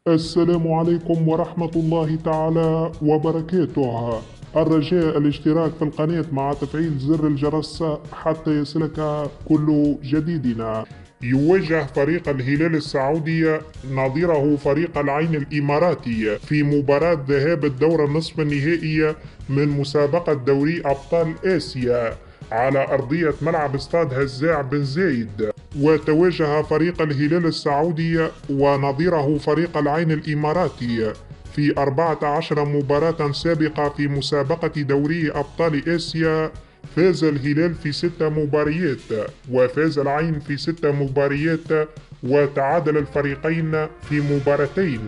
السلام عليكم ورحمة الله تعالى وبركاته. الرجاء الاشتراك في القناة مع تفعيل زر الجرس حتى يصلك كل جديدنا. يواجه فريق الهلال السعودي نظيره فريق العين الإماراتي في مباراة ذهاب الدور النصف النهائي من مسابقة دوري أبطال آسيا على أرضية ملعب استاد هزاع بن زايد. وتواجه فريق الهلال السعودي ونظيره فريق العين الإماراتي في 14 مباراة سابقة في مسابقة دوري أبطال آسيا. فاز الهلال في 6 مباريات وفاز العين في 6 مباريات، وتعادل الفريقين في مباراتين.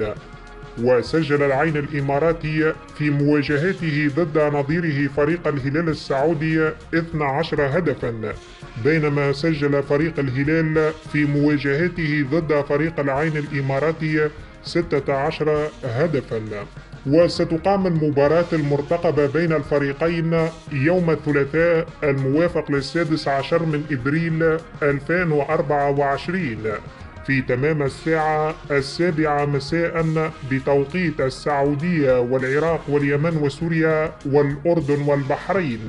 وسجل العين الإماراتي في مواجهاته ضد نظيره فريق الهلال السعودي 12 هدفاً، بينما سجل فريق الهلال في مواجهاته ضد فريق العين الإماراتي 16 هدفاً. وستقام المباراة المرتقبة بين الفريقين يوم الثلاثاء الموافق للسادس عشر من إبريل 2024 في تمام الساعة 7 مساء بتوقيت السعودية والعراق واليمن وسوريا والأردن والبحرين،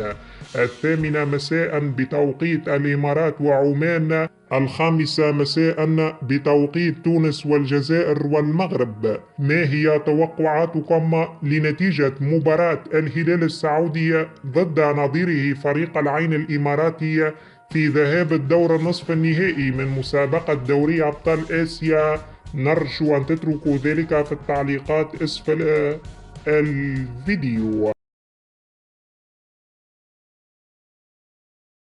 8 مساء بتوقيت الإمارات وعمان، 5 مساء بتوقيت تونس والجزائر والمغرب. ما هي توقعاتكم لنتيجة مباراة الهلال السعودي ضد نظيره فريق العين الإماراتي في ذهاب الدور النصف النهائي من مسابقة دوري أبطال آسيا؟ نرجو أن تتركوا ذلك في التعليقات أسفل الفيديو.